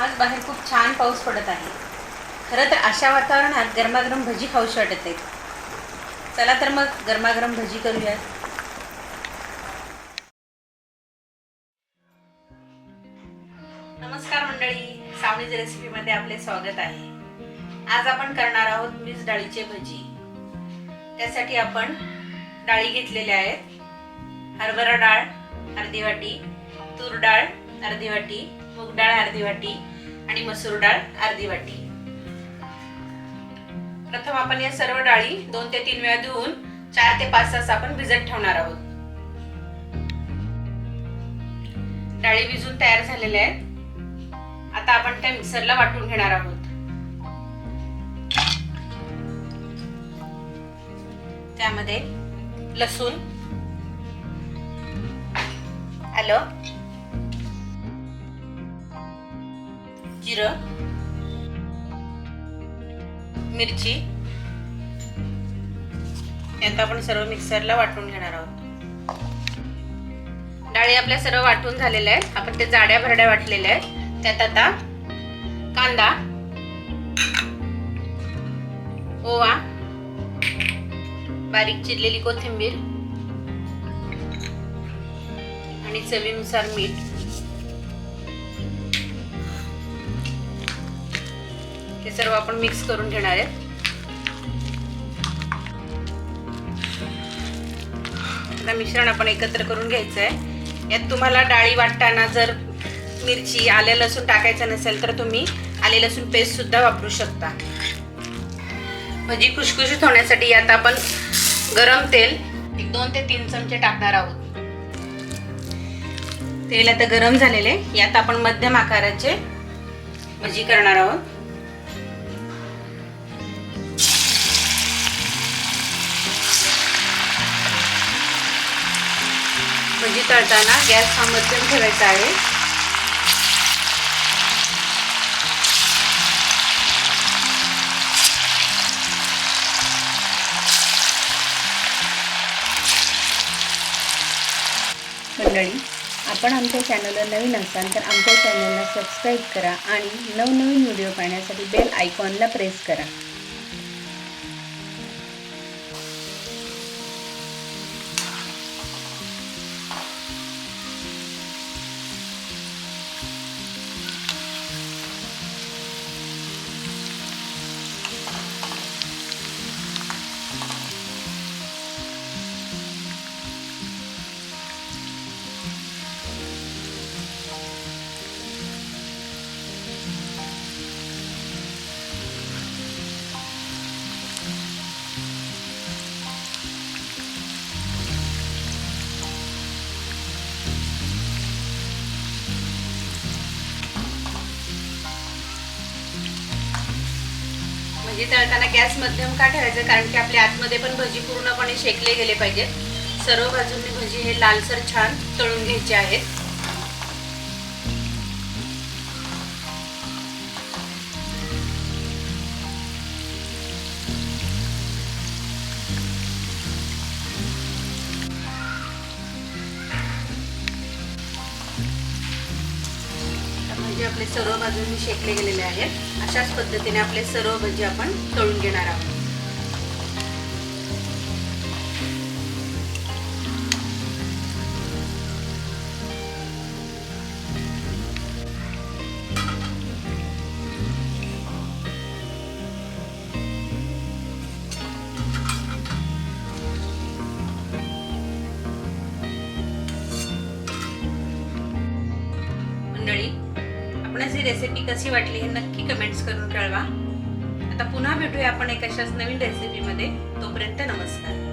आज बाहेर खूप छान पाऊस पडत आहे। खरं तर अशा वातावरणात गरमागरम भजी खाऊशी वाटते। चला तर मग गरमागरम भजी करूया। नमस्कार मंडळी, सावनीज रेसिपीमध्ये आपले स्वागत आहे। आज आपण करणार आहोत मिक्स डाळीचे भजी। त्यासाठी आपण डाळी घेतलेल्या आहेत। हरभरा डाळ अर्धी वाटी, तूर डाळ अर्धी वाटी, मूग डाळ अर्धी वाटी आणि मसूर डाळ अर्धी वाटी। प्रथम आपण या सर्व डाळी 2 ते 3 वेळा धुवून 4 ते 5 तास आपण भिजत ठेवणार आहोत। डाळी भिजून तयार झालेल्या आहेत। आता आपण त्या मिक्सरला वाटून घेणार आहोत। त्यामध्ये लसूण, आलं, जिरं, मिरची यात आपण सर्व मिक्सरला वाटून घेणार आहोत। डाळी आपल्या सर्व वाटून झालेल्या आहेत। आपण ते जाड्या भरड्या वाटलेल्या आहेत। त्यात आता कांदा, ओवा, बारीक चिरलेली कोथिंबीर आणि चवीनुसार मीठ हे सर्व आपण मिक्स करून घेणार आहे। आता मिश्रण आपण एकत्र करून घ्यायचं आहे। यात तुम्हाला डाळी वाटताना जर मिरची, आले लसूण टाकायचं नसेल तर तुम्ही आले लसूण पेस्ट सुद्धा वापरू शकता। भजी खुशखुशीत होण्यासाठी यात आपण गरम तेल 2 ते 3 चमचे टाकणार आहोत। तेल आता गरम झालेले, यात आपण मध्यम आकाराचे भजी करणार आहोत। भजी तळताना गॅस हा मध्यम ठेवायचा आहे। मंडळी, आपण आमच्या चॅनलला नवीन असाल तर आमच्या चॅनलला सबस्क्राईब करा आणि नवनवीन व्हिडिओ पाहण्यासाठी बेल आयकॉनला प्रेस करा। भजी तळताना गॅस मध्यम का ठेवायचा, कारण की आपल्या आतमध्ये पण भजी पूर्णपणे शेकले गेले पाहिजेत। सर्व बाजूंनी भजी हे लालसर छान तळून घ्यायचे आहेत। भजी आपले सर्व बाजूंनी शेकले गेलेले आहेत। अशाच पद्धतीने आपले सर्व भजी आपण तळून घेणार आहोत। मंडळी, आपणास ही रेसिपी कशी वाटली हे नक्की कमेंट्स करून कळवा। आता पुन्हा भेटूया आपण एक अशाच नवीन रेसिपीमध्ये। तोपर्यंत नमस्कार।